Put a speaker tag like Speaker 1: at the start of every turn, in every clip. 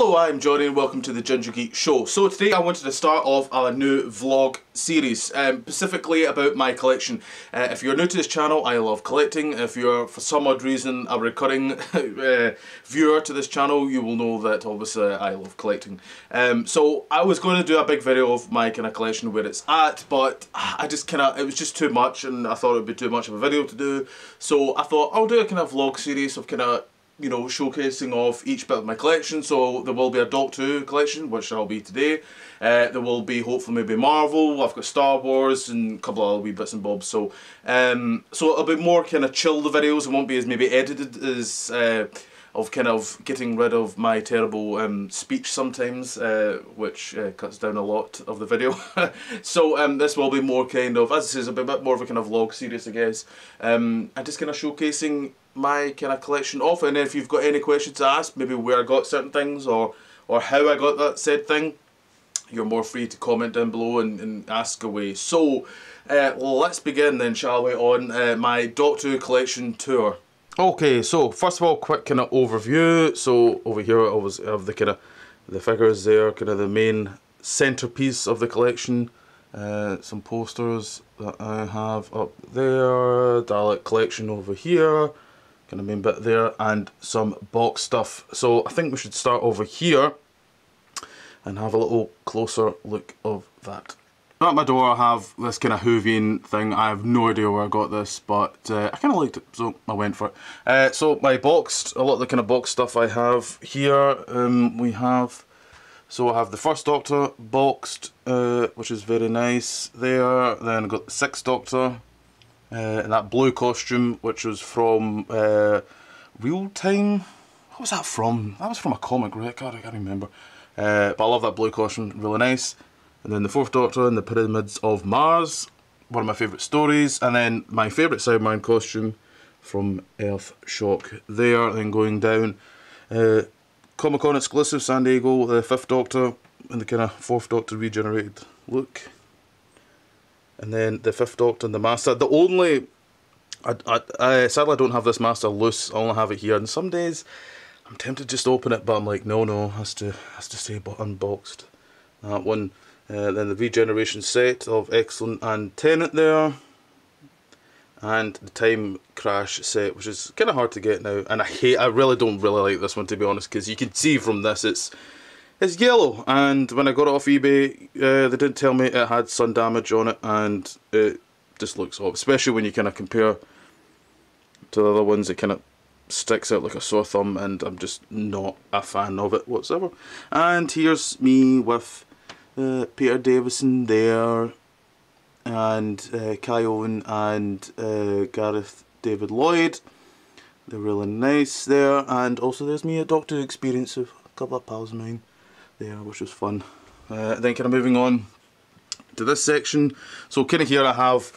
Speaker 1: Hello, I'm Johnny and welcome to the Ginger Geek Show. So today I wanted to start off a new vlog series, specifically about my collection. If you're new to this channel, I love collecting. If you're for some odd reason a recurring viewer to this channel, you will know that obviously I love collecting. So I was going to do a big video of my kind of collection where it's at, but I just it was just too much and I thought it would be too much of a video to do. So I thought I'll do a kind of vlog series of kind of, you know, showcasing of each bit of my collection. So there will be a Doctor Who collection, which I'll be today. There will be hopefully maybe Marvel. I've got Star Wars and a couple of other wee bits and bobs. So so it'll be more kind of chill, the videos. It won't be as maybe edited as of kind of getting rid of my terrible speech sometimes, which cuts down a lot of the video. So this will be more kind of, as I say, a bit more of a kind of vlog series, I guess. And just kind of showcasing my kind of collection of, and if you've got any questions to ask, maybe where I got certain things or how I got that said thing, you're more free to comment down below and ask away. So let's begin then, shall we, on my Doctor Who collection tour. Okay, so first of all, quick kind of overview. So over here I always have the kind of the figures there, kind of the main centerpiece of the collection. Some posters that I have up there, Dalek Collection over here, kind of main bit there, and some box stuff. So I think we should start over here and have a little closer look of that. At my door I have this kind of Whovian thing. I have no idea where I got this, but I kind of liked it, so I went for it. So my boxed, a lot of the kind of box stuff I have here, we have, so I have the First Doctor boxed, which is very nice there. Then I've got the Sixth Doctor, in that blue costume, which was from Real Time. What was that from? That was from a comic, right? God, I can't remember. But I love that blue costume, really nice. And then the Fourth Doctor in the Pyramids of Mars, one of my favourite stories. And then my favourite Sideman costume from Earth Shock there. Then going down, Comic Con exclusive San Diego, the Fifth Doctor in the kind of Fourth Doctor regenerated look. And then the Fifth Doctor and the Master. The only, I sadly I don't have this Master loose. I only have it here. And some days I'm tempted to just open it, but I'm like, no, has to stay unboxed. That one. Then the regeneration set of Excellent and Tennant there. And the Time Crash set, which is kind of hard to get now. And I really don't like this one, to be honest, because you can see from this it's yellow. And when I got it off eBay, they didn't tell me it had sun damage on it, and it just looks off. Especially when you kind of compare to the other ones, it kind of sticks out like a sore thumb, and I'm just not a fan of it whatsoever. And here's me with Peter Davison there, and Kai Owen and Gareth David Lloyd. They're really nice there. And also there's me at Doctor Who Experience with a couple of pals of mine there, which was fun. Then kind of moving on to this section. So kind of here I have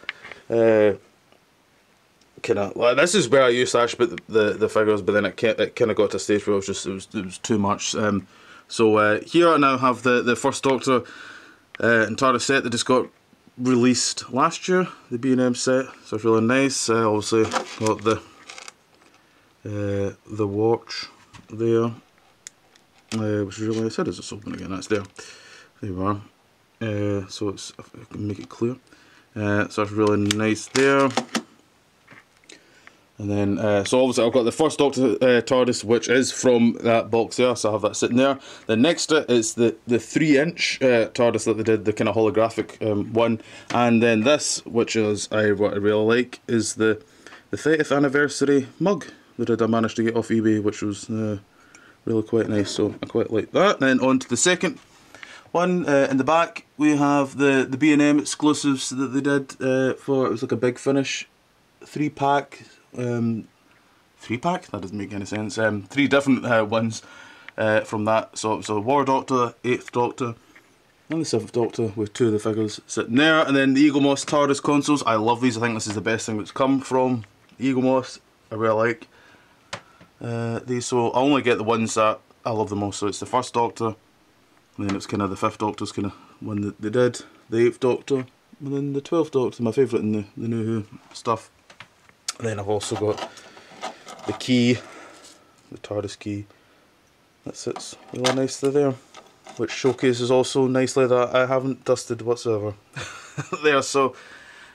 Speaker 1: kind of, well, this is where I used to actually put the figures, but then it kind of got to a stage where it was too much. So here I now have the First Doctor entire set that just got released last year, the B&M set, so it's really nice. Obviously got the watch there, which is really nice. How does this open again? That's there. There you are. So it's, if I can make it clear. So it's really nice there. And then, so obviously I've got the First Doctor TARDIS, which is from that box there, so I have that sitting there. Then next to it is the 3-inch TARDIS that they did, the kind of holographic one. And then this, which is what I really like, is the 30th anniversary mug that I managed to get off eBay, which was really quite nice, so I quite like that. Then on to the second one. In the back we have the B&M exclusives that they did for, it was like a Big Finish 3-pack. 3-pack? That doesn't make any sense. 3 different ones from that. So War Doctor, 8th Doctor, and the 7th Doctor with 2 of the figures sitting there. And then the Eaglemoss TARDIS consoles. I love these. I think this is the best thing that's come from Eaglemoss. I really like these. So I only get the ones that I love the most. So it's the First Doctor, and then it's kind of the 5th Doctor's kind of one that they did, the 8th Doctor, and then the 12th Doctor, my favourite in the New Who stuff. And then I've also got the key, the TARDIS key, that sits really nicely there, which showcases also nicely that I haven't dusted whatsoever. There, so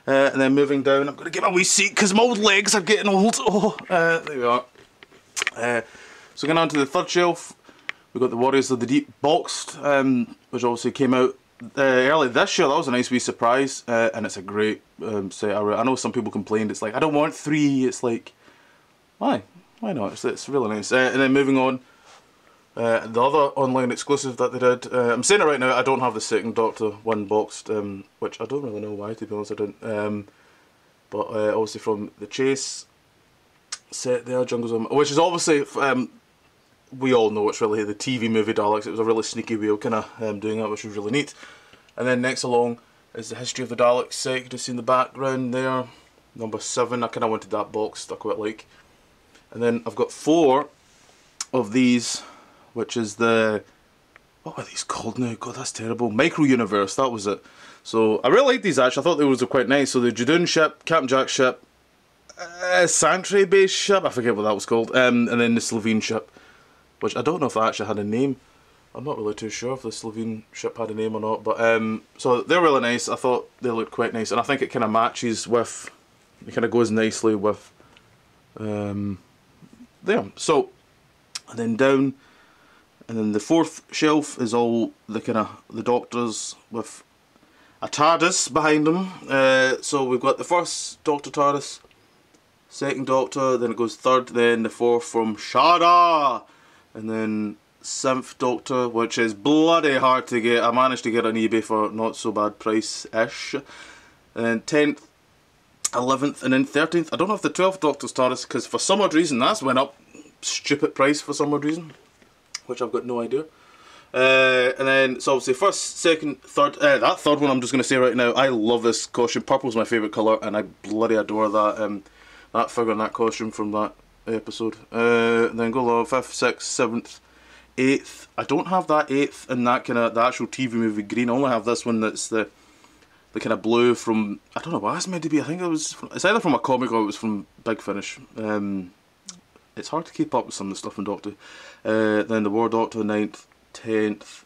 Speaker 1: and then moving down, I'm going to get my wee seat because my old legs are getting old. Oh, there we are. So going on to the third shelf, we've got the Warriors of the Deep boxed, which obviously came out early this year. That was a nice wee surprise, and it's a great set. I know some people complained, it's like, I don't want 3, it's like, why not, it's really nice. And then moving on, the other online exclusive that they did, I'm saying it right now, I don't have the second Doctor one boxed, which I don't really know why, to be honest, I didn't, but obviously from the Chase set there, Jungles of, which is obviously, we all know it's really the TV movie Daleks. It was a really sneaky way of kind of doing that, which was really neat. And then next along is the History of the Daleks set. You can just see in the background there, number 7. I kind of wanted that boxed, I quite like. And then I've got 4 of these, which is the, what were these called now? God, that's terrible. Micro Universe, that was it. So I really liked these actually. I thought they were quite nice. So the Judoon ship, Captain Jack's ship, Sanctuary Base ship, I forget what that was called, and then the Slovene ship, which I don't know if that actually had a name. I'm not really too sure if the Slovene ship had a name or not, but so they're really nice. I thought they looked quite nice, and I think it kind of matches with, it kind of goes nicely with there. So, and then down, and then the 4th shelf is all the kind of the Doctors with a TARDIS behind them. So we've got the 1st Doctor TARDIS, 2nd Doctor, then it goes 3rd, then the 4th from Shada. And then 7th Doctor, which is bloody hard to get. I managed to get on eBay for not so bad price-ish. And then 10th, 11th, and then 13th. I don't know if the 12th Doctor's TARDIS, because for some odd reason that's went up stupid price for some odd reason, which I've got no idea. And then, so obviously 1st, 2nd, 3rd, that 3rd one I'm just going to say right now, I love this costume. Purple's my favourite colour, and I bloody adore that, that figure and that costume from that episode. And then go along 5th, 6th, 7th, 8th. I don't have that 8th and that kind of the actual TV movie green. I only have this one that's the kind of blue from, I don't know what it's meant to be. I think it's either from a comic or it was from Big Finish. It's hard to keep up with some of the stuff in Doctor. Then the War Doctor, 9th, 10th,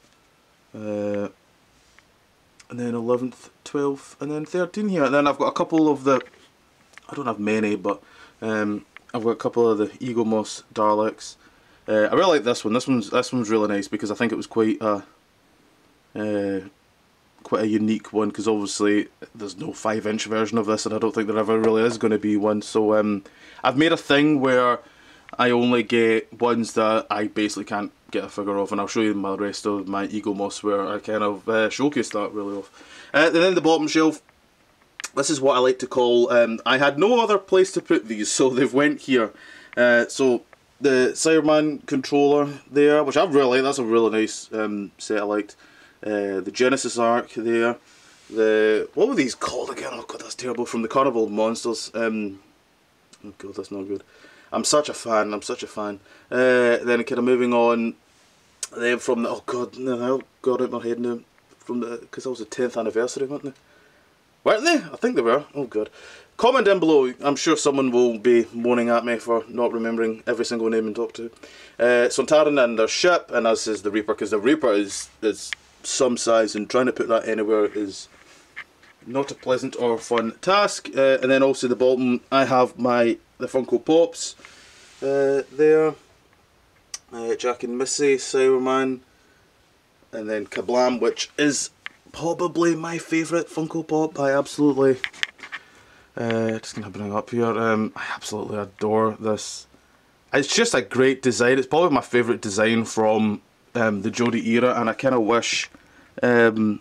Speaker 1: and then 11th, 12th, and then 13 here. And then I've got a couple of the, I don't have many, but I've got a couple of the Eaglemoss Daleks. I really like this one. This one's really nice because I think it was quite a unique one, because obviously there's no 5-inch version of this, and I don't think there ever really is going to be one. So I've made a thing where I only get ones that I basically can't get a figure of, and I'll show you my rest of my Eaglemoss where I kind of showcase that really off. And then the bottom shelf. This is what I like to call, I had no other place to put these, so they've went here. So the Cyberman controller there, which I really like, that's a really nice set I liked. The Genesis Arc there. The, what were these called again? Oh god, that's terrible. From the Carnival of Monsters. Oh god, that's not good. I'm such a fan, I'm such a fan. Then kind of moving on, then from the, oh god, no, I got out of my head now. From the, because that was the 10th anniversary, weren't they? Weren't they? I think they were. Oh god. Comment down below. I'm sure someone will be moaning at me for not remembering every single name in Doctor Who. Sontaran and their ship, and as is the Reaper, because the Reaper is some size, and trying to put that anywhere is not a pleasant or fun task. And then also the bottom, I have the Funko Pops there. Jack and Missy, Cyberman, and then Kablam, which is probably my favourite Funko Pop. I absolutely, just gonna bring it up here, I absolutely adore this. It's just a great design. It's probably my favourite design from the Jodie era, and I kind of wish, you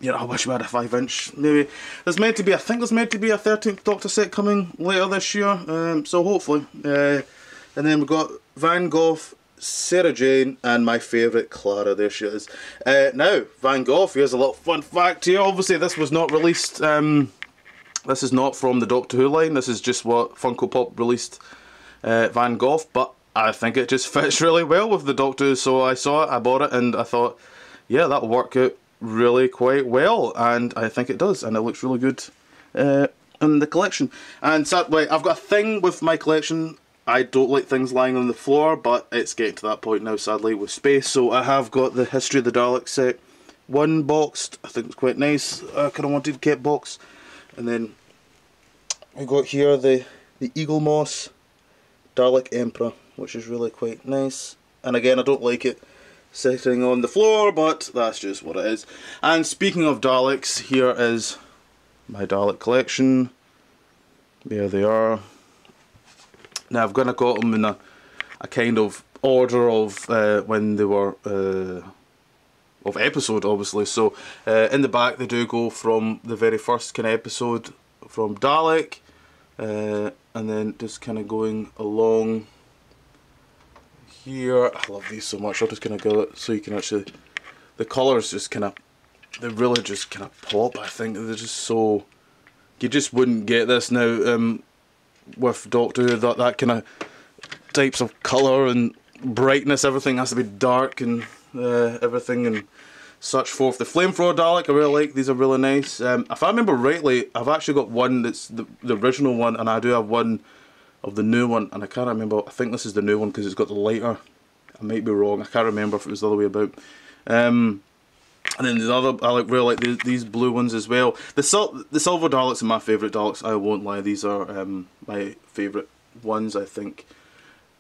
Speaker 1: know, I wish we had a 5-inch. Maybe there's meant to be, I think there's meant to be a 13th Doctor set coming later this year, so hopefully. And then we've got Van Gogh, Sarah Jane, and my favourite Clara. There she is. Now, Van Gogh, here's a little fun fact here. Obviously this was not released, this is not from the Doctor Who line, this is just what Funko Pop released Van Gogh, but I think it just fits really well with the Doctor Who, so I saw it, I bought it, and I thought, yeah, that'll work out really quite well, and I think it does, and it looks really good in the collection. And so, wait, I've got a thing with my collection. I don't like things lying on the floor, but it's getting to that point now, sadly, with space. So I have got the History of the Daleks set 1 boxed. I think it's quite nice. I kind of wanted to get boxed. And then we got here the Eaglemoss Dalek Emperor, which is really quite nice. And again, I don't like it sitting on the floor, but that's just what it is. And speaking of Daleks, here is my Dalek collection. There they are. Now I've got them in a kind of order of when they were of episode, obviously. So in the back they do go from the very first kind of episode from Dalek, and then just kind of going along here. I love these so much. I'll just kind of go it so you can actually, the colours just kind of, they really just kind of pop. I think they're just so, you just wouldn't get this now with Doctor Who, that kind of types of colour and brightness. Everything has to be dark and everything and such forth. The Flamethrower Dalek I really like. These are really nice. If I remember rightly, I've actually got one that's the original one, and I do have one of the new one, and I can't remember. I think this is the new one because it's got the lighter. I might be wrong. I can't remember if it was the other way about. And then the other, I really like these blue ones as well. The silver Daleks are my favourite Daleks, I won't lie. These are my favourite ones, I think.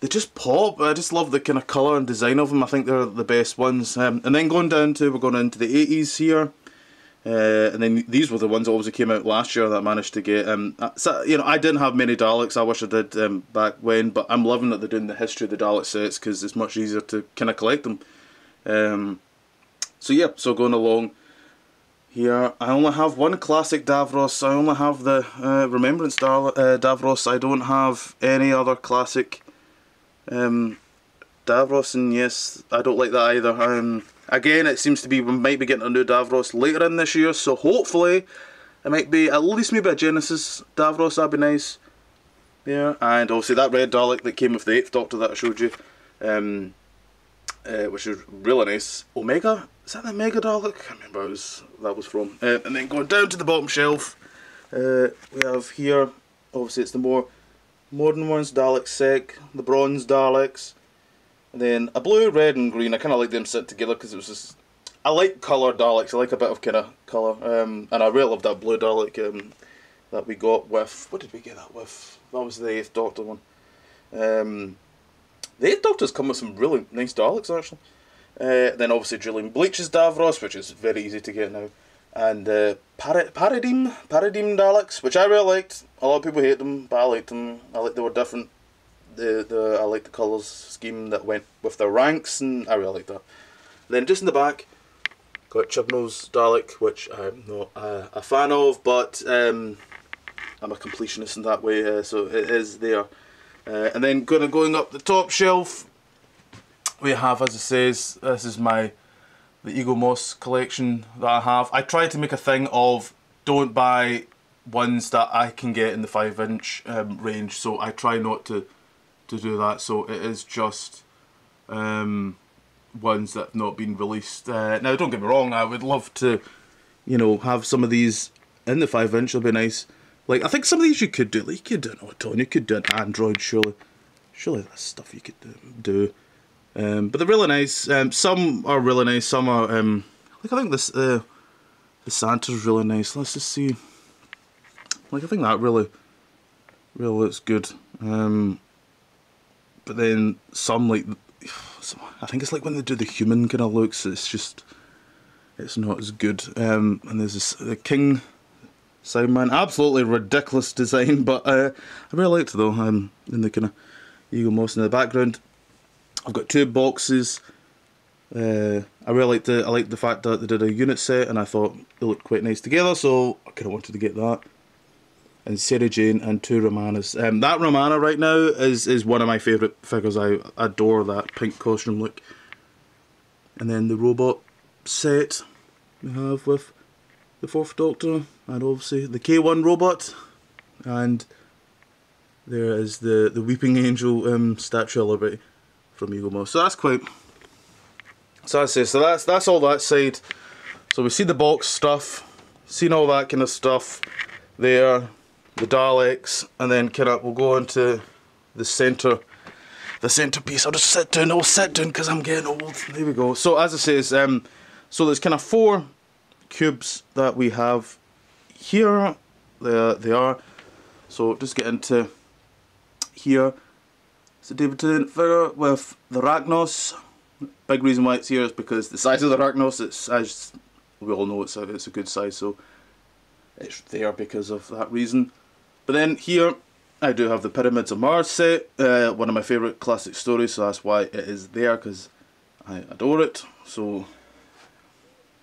Speaker 1: They just pop. I just love the kind of colour and design of them. I think they're the best ones. And then we're going into the 80s here. And then these were the ones that obviously came out last year that I managed to get. So, you know, I didn't have many Daleks. I wish I did back when, but I'm loving that they're doing the History of the Dalek sets because it's much easier to kind of collect them. So yeah, so going along here, I only have one classic Davros. I only have the Remembrance Davros. I don't have any other classic Davros, and yes, I don't like that either. Again, it seems to be we might be getting a new Davros later in this year, so hopefully it might be at least maybe a Genesis Davros. That'd be nice. Yeah, and obviously that red Dalek that came with the 8th Doctor that I showed you, which is really nice. Omega? Is that the Mega Dalek? I can't remember where that was from. And then going down to the bottom shelf, we have here, obviously it's the more modern ones, Dalek Sec, the bronze Daleks, and then a blue, red and green. I kind of like them sit together because it was just, I like colour Daleks, I like a bit of kind of colour, and I really love that blue Dalek that we got with, what did we get that with? That was the 8th Doctor one. The 8th Doctor's come with some really nice Daleks actually. Then obviously Julian Bleach's Davros, which is very easy to get now, and Paradigm Daleks, which I really liked. A lot of people hate them, but I liked them. I liked they were different. I liked the colours scheme that went with their ranks, and I really liked that. Then just in the back, got Chibnall's Dalek, which I'm not a fan of, but I'm a completionist in that way, so it is there. And then going up the top shelf, we have, as it says, this is the Eaglemoss collection that I have. I try to make a thing of don't buy ones that I can get in the 5-inch range, so I try not to do that. So it is just ones that have not been released. Now don't get me wrong, I would love to, you know, have some of these in the 5-inch. It'll be nice. Like, I think some of these you could do. Like, you could do an Auton, you could do an Android, surely that's stuff you could do. But they're really nice. Some are really nice. Some are like, I think this the Santa's really nice. Let's just see. Like, I think that really looks good. But then some, like, I think it's like when they do the human kind of looks, it's not as good. And there's the King Soundman, absolutely ridiculous design, but I really liked it though. In the kind of Eaglemoss in the background. I've got 2 boxes. I really liked I liked the fact that they did a unit set, and I thought they looked quite nice together, so I kind of wanted to get that. And Sarah Jane and 2 Romanas. That Romana right now is one of my favourite figures. I adore that pink costume look. And then the robot set we have with the 4th Doctor, and obviously the K1 robot, and there is the Weeping Angel Statue of Liberty from Eaglemoss. So that's quite. So that's all that side. So we see the box stuff, seen all that kind of stuff there, the Daleks, and then we'll go into the centerpiece. I'll just sit down. I'll sit down because I'm getting old. There we go. So as I says, so there's kind of 4 cubes that we have here. There they are. So just get into here. It's a David Tennant figure with the Arachnos. Big reason why it's here is because the size of the Arachnos. It's, as we all know, it's a good size, so it's there because of that reason. But then here I do have the Pyramids of Mars set, one of my favourite classic stories, so that's why it is there, because I adore it. So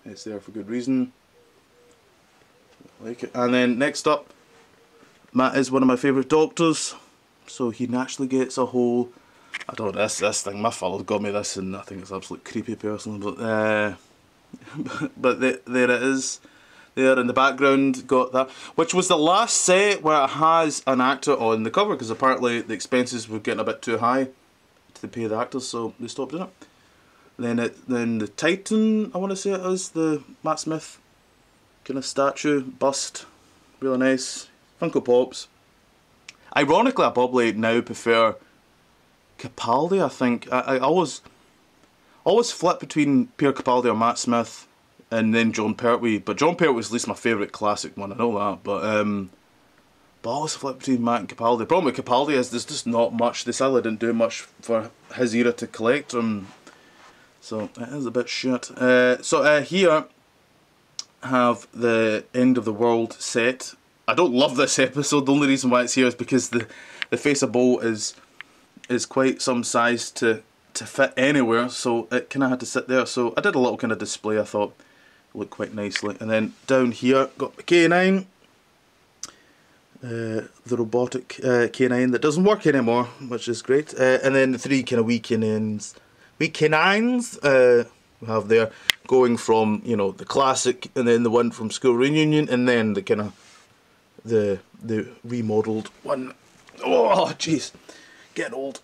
Speaker 1: it's there for good reason. I like it. And then next up, Matt is one of my favourite Doctors, so he naturally gets a whole, I don't know, this thing, my fellow got me this and I think it's absolutely creepy personally, but but there it is. There in the background, got that, which was the last set where it has an actor on the cover, because apparently the expenses were getting a bit too high to pay the actors, so they stopped doing it. Then the Titan, I want to say it is, the Matt Smith kind of statue, bust, really nice, Funko Pops. Ironically, I probably now prefer Capaldi, I think. I always flip between Pierre Capaldi or Matt Smith, and then John Pertwee, but John Pertwee was at least my favourite classic one, I know that, but I always flip between Matt and Capaldi. The problem with Capaldi is there's just not much, they sadly didn't do much for his era to collect, so it is a bit shit. So here I have the End of the World set. I don't love this episode, the only reason why it's here is because the face of Bo is quite some size to fit anywhere, so it kind of had to sit there, so I did a little kind of display, I thought looked quite nicely. And then down here got the K9, the robotic K9 that doesn't work anymore, which is great. And then the 3 kind of wee K9s we have there, going from, you know, the classic, and then the one from School Reunion, and then the kind of the remodeled one. Oh jeez, getting old.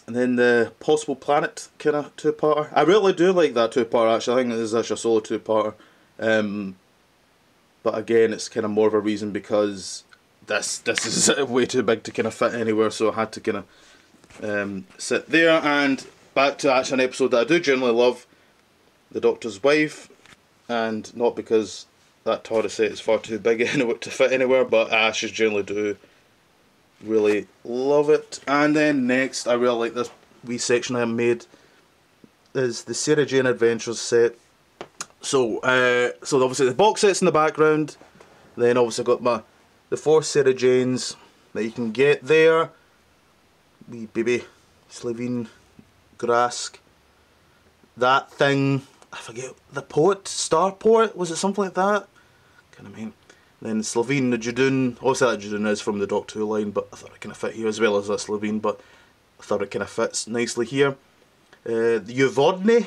Speaker 1: And then the Possible Planet kind of 2-parter. I really do like that 2-parter actually. I think this is actually a solo 2-parter. But again, it's kind of more of a reason because this is way too big to kind of fit anywhere, so I had to kind of sit there. And back to actually an episode that I do generally love, The Doctor's Wife, and not because that Torah set is far too big to fit anywhere, but I actually generally do really love it. And then next, I really like this wee section I made, is the Sarah Jane Adventures set. So obviously the box set's in the background. Then obviously I've got the 4 Sarah Janes that you can get there. Wee baby Slavine Grask. That thing, I forget, the poet, Starport, was it something like that? Kind of mean. Then Slavine the Judoon, obviously that Judoon is from the Doctor Who line, but I thought it kind of fit here, as well as that Slavine, but I thought it kind of fits nicely here. The Uvodny,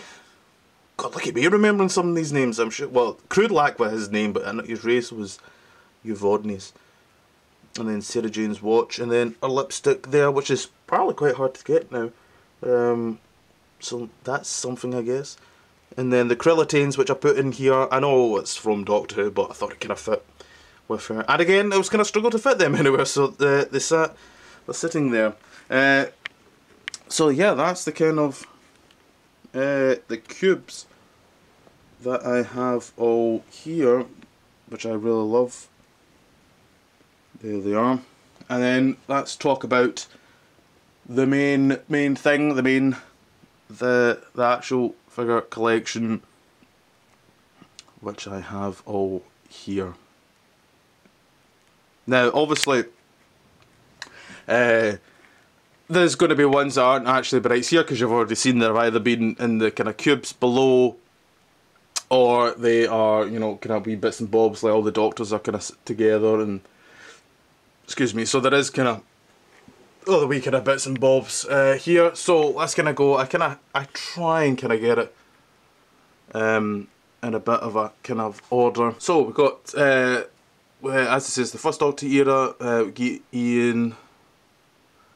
Speaker 1: God, look at me remembering some of these names, I'm sure. Well, Krudlak was his name, but his race was Uvodny's. And then Sarah Jane's watch, and then a lipstick there, which is probably quite hard to get now. So that's something, I guess. And then the Krillitanes, which I put in here. I know it's from Doctor Who, but I thought it kind of fit with her. And again, I was kind of struggle to fit them anywhere, so they're sitting there. So yeah, that's the kind of the cubes that I have all here, which I really love. There they are. And then let's talk about the main thing, the actual figure collection, which I have all here. Now, obviously, there's going to be ones that aren't actually brights here, because you've already seen they've either been in the kind of cubes below, or they are, you know, kind of wee bits and bobs, like all the Doctors are kind of together, and excuse me, so there is kind of all the wee kind of bits and bobs here. So let's kind of go, I try and kind of get it in a bit of a kind of order. So we've got, as it says, the First Doctor era, Ian,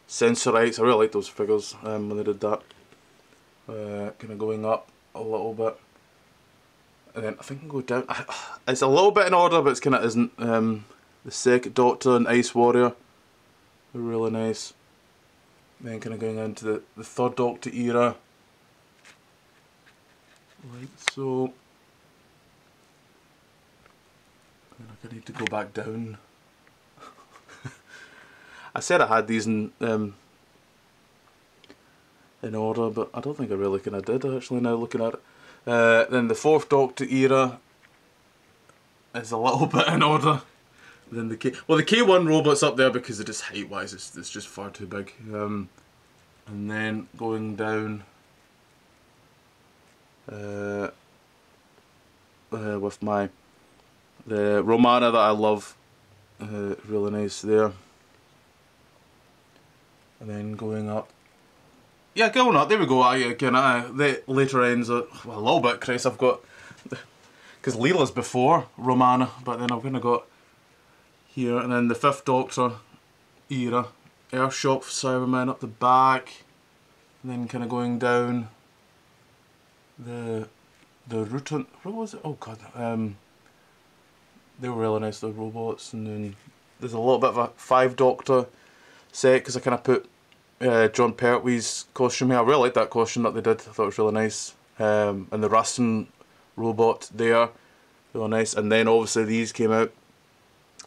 Speaker 1: Sensorites. I really like those figures when they did that. Kind of going up a little bit. And then I think I can go down. It's a little bit in order, but it's kind of isn't. The Second Doctor and Ice Warrior. They're really nice. Then kind of going into the third Doctor era, like so. And I need to go back down. I said I had these in order, but I don't think I really kind of did actually now looking at it. Then the fourth Doctor era is a little bit in order. Then the K1 robot's up there because it is height wise, it's just far too big. And then going down with the Romana that I love, really nice there. And then going up. Yeah, going up, there we go. The later ends are well, a little bit, Chris. I've got, because Leela's before Romana, but then I've kind of got here, and then the fifth Doctor era, Earthshock Cyberman up the back, and then kind of going down the Rutan. What was it? Oh god, they were really nice, the robots. And then there's a little bit of a 5 Doctor set because I kind of put John Pertwee's costume here. I really liked that costume that they did. I thought it was really nice. And the Rustin robot there, really nice. And then obviously these came out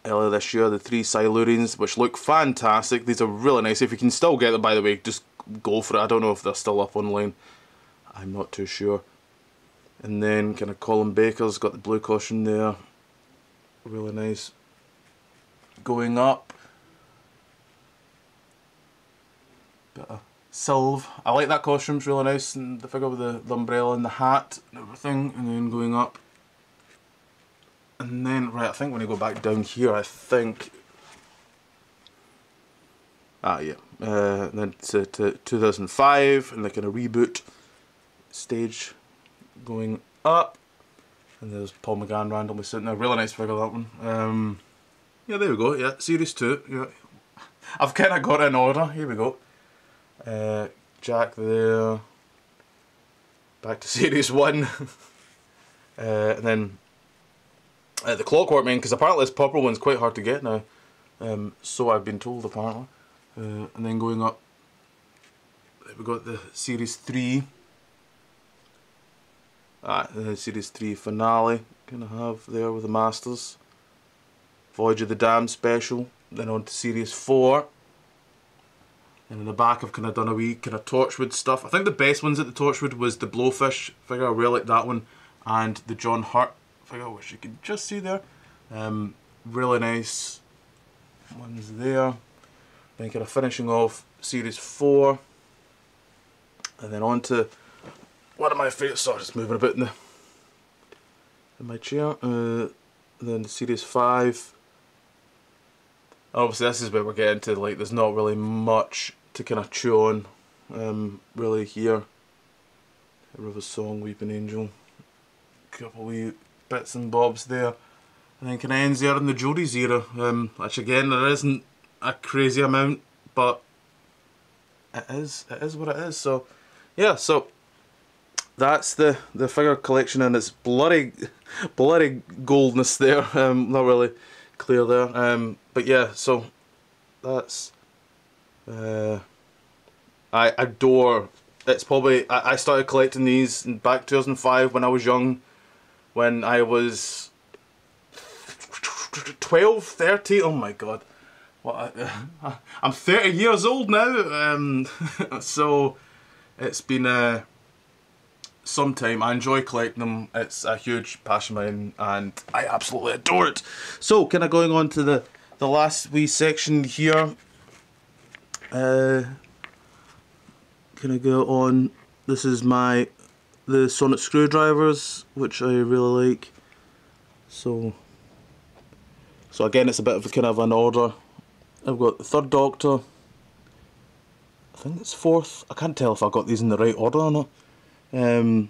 Speaker 1: earlier this year, the 3 Silurians, which look fantastic. These are really nice. If you can still get them, by the way, just go for it. I don't know if they're still up online. I'm not too sure. And then kind of Colin Baker's got the blue costume there. Really nice. Going up, bit of Sylve. I like that costume, it's really nice, and the figure with the umbrella and the hat and everything. And then going up, and then right, I think when I go back down here, I think and then to 2005 and the kind of reboot stage going up. And there's Paul McGann randomly sitting there. Really nice figure, that one. Yeah, there we go. Yeah, Series 2. Yeah, I've kind of got it in order. Here we go. Jack there. Back to Series 1. And then the Clockwork Man, because apparently this purple one's quite hard to get now. So I've been told, apparently. And then going up, we've got the Series 3. The Series 3 finale, kind of have there with the Masters. Voyage of the Damned special. Then on to Series 4. And in the back I've kind of done a wee kind of Torchwood stuff. I think the best ones at the Torchwood was the Blowfish figure, I really like that one. And the John Hurt figure, which you can just see there. Really nice ones there. Then kind of finishing off Series 4. And then on to one of my favourites. Sorry, just moving a bit in my chair. Then Series 5. Obviously this is where we're getting to, like, there's not really much to kind of chew on really here. River Song, Weeping Angel, couple wee bits and bobs there, and then kind of ends there in the Jodie's era, which again there isn't a crazy amount, but it is what it is. So yeah, so that's the figure collection, and it's bloody goldness there, not really clear there, but yeah, so that's I adore. It's probably I started collecting these back 2005 when I was young, when I was 12, 13. Oh my god, what I'm 30 years old now. So it's been some time. I enjoy collecting them. It's a huge passion of mine, and I absolutely adore it. So kind of going on to the last wee section here. Kind of go on. This is the Sonnet Screwdrivers, which I really like. So again, it's a bit of kind of an order. I've got the third Doctor. I think it's fourth. I can't tell if I got these in the right order or not. 8th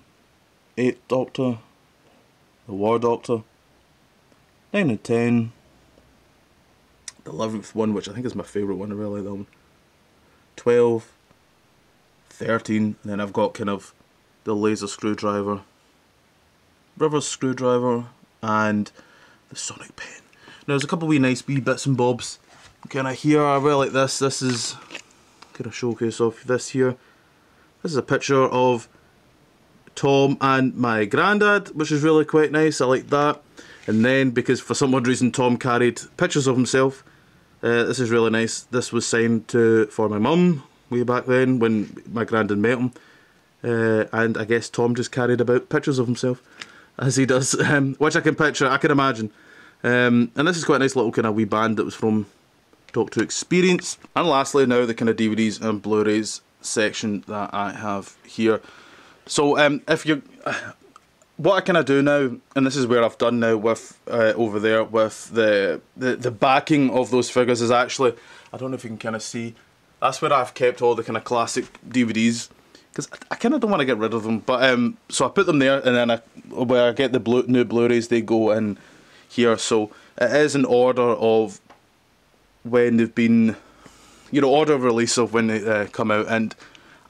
Speaker 1: Doctor, the War Doctor, 9 and 10, the 11th one, which I think is my favourite one, I really like that one, 12, 13, and then I've got kind of the laser screwdriver, reverse screwdriver, and the sonic pen. Now there's a couple of wee nice wee bits and bobs kind of here. I really like this. This is kind of showcase of this here. This is a picture of Tom and my granddad, which is really quite nice. I like that. And then, because for some odd reason Tom carried pictures of himself, this is really nice. This was signed for my mum way back then when my granddad met him. And I guess Tom just carried about pictures of himself, as he does, which I can picture, I can imagine. And this is quite a nice little kind of wee band that was from Doctor Who Experience. And lastly, now the kind of DVDs and Blu-rays section that I have here. So if you, what I kind of do now, and this is where I've done now with over there with the backing of those figures, is actually, I don't know if you can kind of see, that's where I've kept all the kind of classic DVDs, because I kind of don't want to get rid of them, but so I put them there, and then where I get the new Blu-rays, they go in here. So it is in order of when they've been, you know, order of release of when they come out. And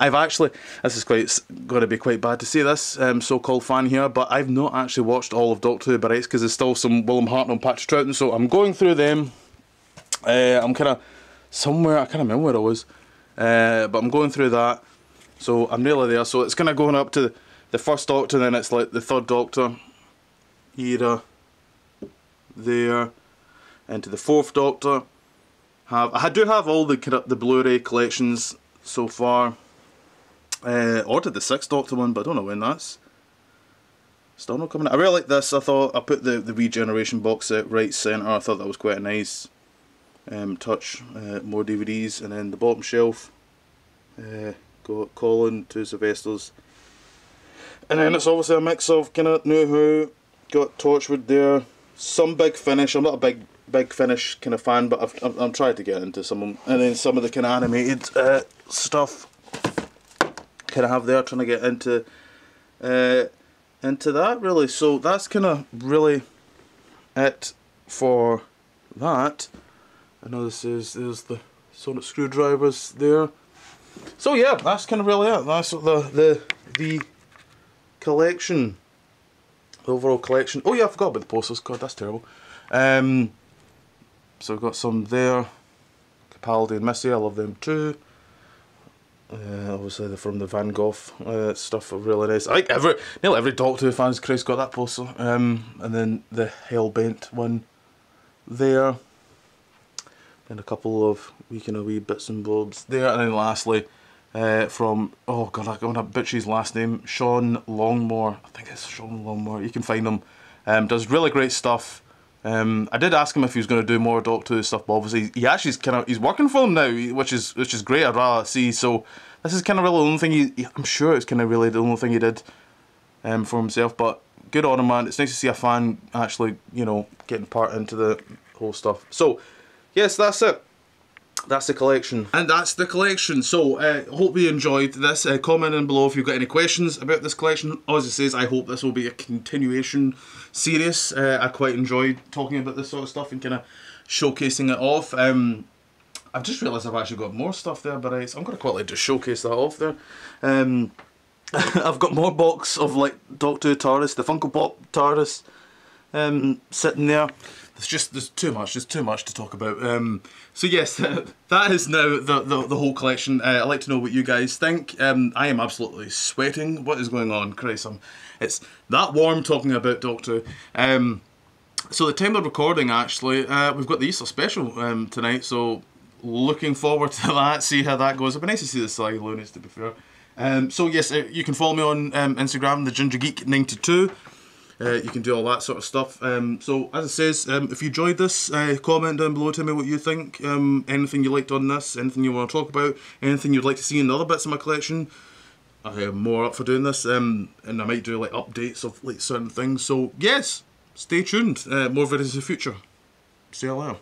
Speaker 1: I've actually, this is going to be quite bad to say this, so-called fan here, but I've not actually watched all of Doctor Who by rights, because there's still some William Hartnell and Patrick Troughton, so I'm going through them. I'm kind of somewhere, I can't remember where I was, but I'm going through that, so I'm nearly there. So it's kind of going up to the first Doctor, and then it's like the third Doctor era there, into the fourth Doctor. I do have all the Blu-ray collections so far. Ordered the 6th Doctor one, but I don't know when that's still not coming out. I really like this. I thought I put the Regeneration box set right centre. I thought that was quite a nice touch. More DVDs, and then the bottom shelf got Colin, 2 Sylvesters, and then it's obviously a mix of kind of New Who. Got Torchwood there, some Big Finish. I'm not a big Finish kind of fan, but I'm trying to get into some of them, and then some of the kind of animated stuff kind of have there, trying to get into that really. So that's kind of really it for that. I know there's the Sonnet Screwdrivers there. So yeah, that's kind of really it. That's the collection, the overall collection. Oh yeah, I forgot about the posters. God, that's terrible. So we've got some there, Capaldi and Missy. I love them too. Obviously they're from the Van Gogh stuff are really nice. I think nearly every Doctor Who fan's Christ got that poster. And then the Hellbent one there. And a couple of wee bits and bobs there. And then lastly, from, oh god, I want to butcher his last name, Sean Longmore. I think it's Sean Longmore. You can find him. Does really great stuff. I did ask him if he was going to do more Doctor Who stuff, but obviously he actually he's working for them now, which is great. I'd rather see. So this is kind of really the only thing I'm sure it's kind of really the only thing he did for himself. But good on him, man. It's nice to see a fan actually, you know, getting part into the whole stuff. So yes, that's it. That's the collection. And that's the collection. So, hope you enjoyed this. Comment in below if you've got any questions about this collection. As it says, I hope this will be a continuation series. I quite enjoyed talking about this sort of stuff and kind of showcasing it off. I've just realised I've actually got more stuff there, but I'm going to quickly just showcase that off there. I've got more box of like Doctor Who TARDIS, the Funko Pop TARDIS, sitting there. There's too much to talk about. So yes, that is now the whole collection. I'd like to know what you guys think. I am absolutely sweating. What is going on? Christ, it's that warm talking about Doctor Who. So the time of recording, actually, we've got the Easter special tonight, so looking forward to that, see how that goes. It'd be nice to see the Sly Loonies, to be fair. So yes, you can follow me on Instagram, thegingergeek92. You can do all that sort of stuff. So as it says, if you enjoyed this, comment down below, tell me what you think. Anything you liked on this, anything you want to talk about, anything you'd like to see in the other bits of my collection. I am more up for doing this, and I might do like updates of like certain things. So yes, stay tuned. More videos in the future. See you later.